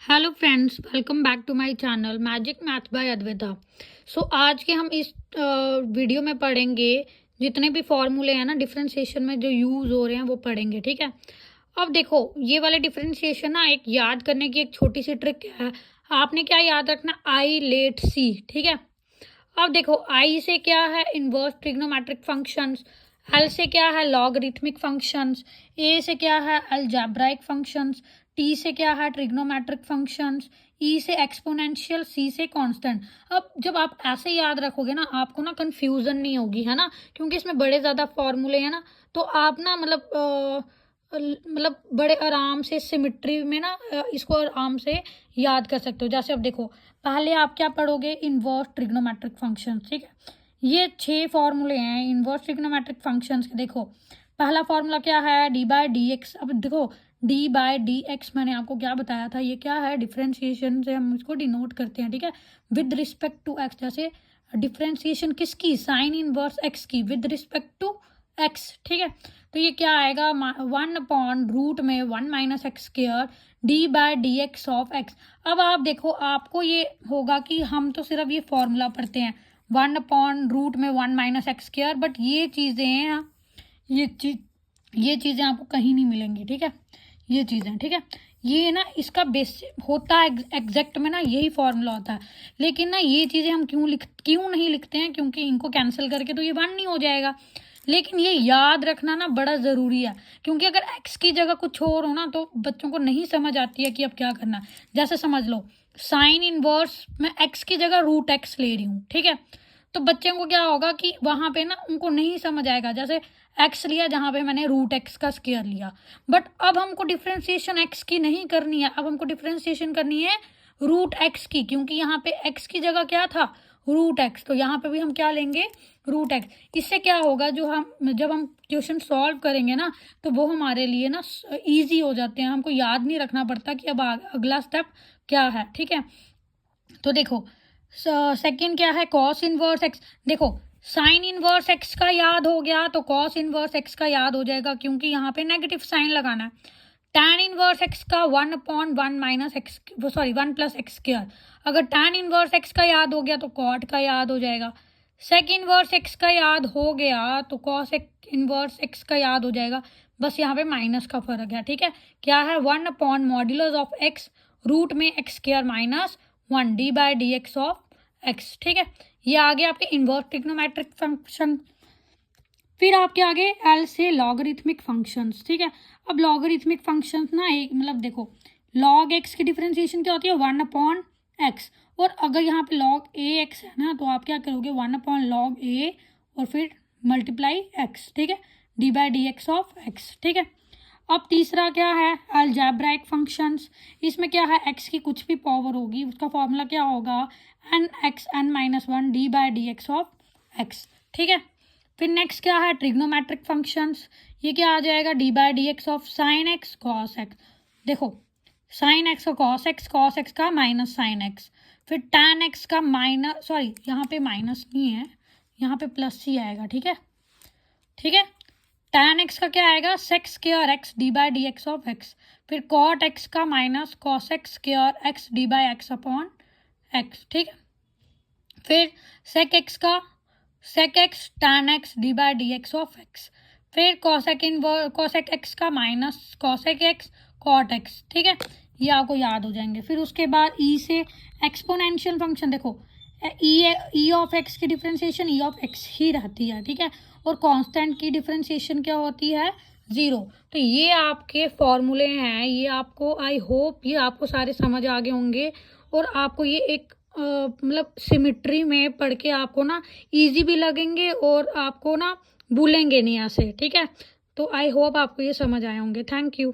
Hello friends, welcome back to my channel magic math by Advita. आज के हम इस वीडियो में पढ़ेंगे जितने भी फॉर्मूले हैं ना डिफरेंशिएशन में जो यूज़ हो रहे हैं वो पढ़ेंगे। ठीक है। अब देखो ये वाले डिफरेंशिएशन ना एक याद करने की एक छोटी सी ट्रिक है। आपने क्या याद रखना, आई लेट सी। ठीक है। अब देखो आई से क्या है इन्वर्स ट्रिग्नोमेट्रिक फंक्शंस, एल से क्या है लॉगरिथमिक फंक्शंस, ए से क्या है अलजेब्राइक फंक्शंस, टी से क्या है ट्रिग्नोमेट्रिक फंक्शंस, ई से एक्सपोनेंशियल, सी से कांस्टेंट। अब जब आप ऐसे याद रखोगे ना आपको ना कंफ्यूजन नहीं होगी, है ना, क्योंकि इसमें बड़े ज़्यादा फॉर्मूले हैं ना, तो आप ना मतलब बड़े आराम से सिमिट्री में ना इसको आराम से याद कर सकते हो। जैसे अब देखो पहले आप क्या पढ़ोगे, इन्वर्स ट्रिग्नोमेट्रिक फंक्शन। ठीक है। ये 6 फॉर्मूले हैं इन्वर्स ट्रिग्नोमेट्रिक फंक्शंस के। देखो पहला फॉर्मूला क्या है, डी बाय डी एक्स। अब देखो डी बाय डी एक्स मैंने आपको क्या बताया था, ये क्या है डिफ्रेंशिएशन से हम इसको डिनोट करते हैं। ठीक है, विद रिस्पेक्ट टू एक्स। जैसे डिफ्रेंशिएशन किसकी, साइन इनवर्स एक्स की विद रिस्पेक्ट टू एक्स। ठीक है, तो ये क्या आएगा 1/रूट में 1 minus X square D by D X of X. अब आप देखो आपको ये होगा कि हम तो सिर्फ ये फॉर्मूला पढ़ते हैं 1/रूट में 1 माइनस एक्स स्क्वायर, बट ये चीज़ें हैं ये चीज़ें आपको कहीं नहीं मिलेंगी। ठीक है, ये चीज़ें। ठीक है, ये ना इसका बेसिक होता है एग्जैक्ट में ना यही फॉर्मूला होता है, लेकिन ना ये चीज़ें हम क्यों नहीं लिखते हैं, क्योंकि इनको कैंसिल करके तो ये 1 नहीं हो जाएगा। लेकिन ये याद रखना ना बड़ा ज़रूरी है, क्योंकि अगर एक्स की जगह कुछ और हो ना तो बच्चों को नहीं समझ आती है कि अब क्या करना है। जैसे समझ लो साइन इनवर्स मैं एक्स की जगह रूट एक्स ले रही हूँ। ठीक है, तो बच्चों को क्या होगा कि वहाँ पे ना उनको नहीं समझ आएगा। जैसे एक्स लिया जहाँ पे मैंने रूट एक्स का स्क्वायर लिया, बट अब हमको डिफ्रेंशिएशन एक्स की नहीं करनी है, अब हमको डिफ्रेंशिएशन करनी है रूट एक्स की, क्योंकि यहाँ पे एक्स की जगह क्या था रूट एक्स, तो यहाँ पे भी हम क्या लेंगे रूट एक्स। इससे क्या होगा, जब हम क्वेश्चन सॉल्व करेंगे ना तो वो हमारे लिए ना ईजी हो जाते हैं, हमको याद नहीं रखना पड़ता कि अब अगला स्टेप क्या है। ठीक है, तो देखो सेकंड क्या है कॉस इनवर्स एक्स। देखो साइन इनवर्स एक्स का याद हो गया तो कॉस इनवर्स एक्स का याद हो जाएगा, क्योंकि यहाँ पे नेगेटिव साइन लगाना है। tan इनवर्स एक्स का 1/1 minus x, sorry 1 plus x square. अगर tan इनवर्स एक्स का याद हो गया तो कॉट का याद हो जाएगा। सेक इनवर्स एक्स का याद हो गया तो कॉस इनवर्स एक्स का याद हो जाएगा। बस यहाँ पे माइनस का फर्क है। ठीक है, क्या है 1/मॉड्यूलस ऑफ एक्स रूट में X square minus 1 D by D X of X. ठीक है, ये आगे आपके इन्वर्स ट्रिग्नोमेट्रिक फंक्शन। फिर आपके आगे एल से लॉगरिथमिक फंक्शंस। ठीक है, अब लॉगरिथमिक फंक्शंस ना एक देखो लॉग एक्स की डिफरेंशिएशन क्या होती है 1/x, और अगर यहाँ पे लॉग ए एक्स है ना तो आप क्या करोगे 1/log a और फिर मल्टीप्लाई एक्स। ठीक है, D by D X of X. ठीक है, अब तीसरा क्या है अलजेब्राइक फंक्शंस। इसमें क्या है एक्स की कुछ भी पावर होगी उसका फॉर्मूला क्या होगा n(x(n-1) D by D X of X. ठीक है, फिर नेक्स्ट क्या है ट्रिग्नोमेट्रिक फंक्शंस। ये क्या आ जाएगा D by D X of sine x cos x. देखो साइन एक्स का कॉस एक्स का माइनस साइन एक्स, फिर टैन एक्स का माइनस, सॉरी यहाँ पे माइनस नहीं है, यहाँ पे प्लस ही आएगा। ठीक है, ठीक है, टैन एक्स का क्या आएगा sec square X D by D X of X, फिर कॉट एक्स का minus cos X square X D by X upon X. ठीक है, फिर सेक एक्स का sec X tan X D by D X of X, फिर cosec X का minus cosec X cot X. ठीक है, ये आपको याद हो जाएंगे। फिर उसके बाद ई से एक्सपोनेंशियल फंक्शन। देखो ई ऑफ एक्स की डिफ्रेंशिएशन ई ऑफ एक्स ही रहती है। ठीक है, और कांस्टेंट की डिफ्रेंशिएशन क्या होती है 0। तो ये आपके फॉर्मूले हैं, ये आपको आई होप ये आपको सारे समझ आ गए होंगे, और आपको ये एक सिमिट्री में पढ़ के आपको ना इजी भी लगेंगे और आपको ना भूलेंगे नहीं ऐसे। ठीक है, तो आई होप आपको ये समझ आए होंगे। Thank you.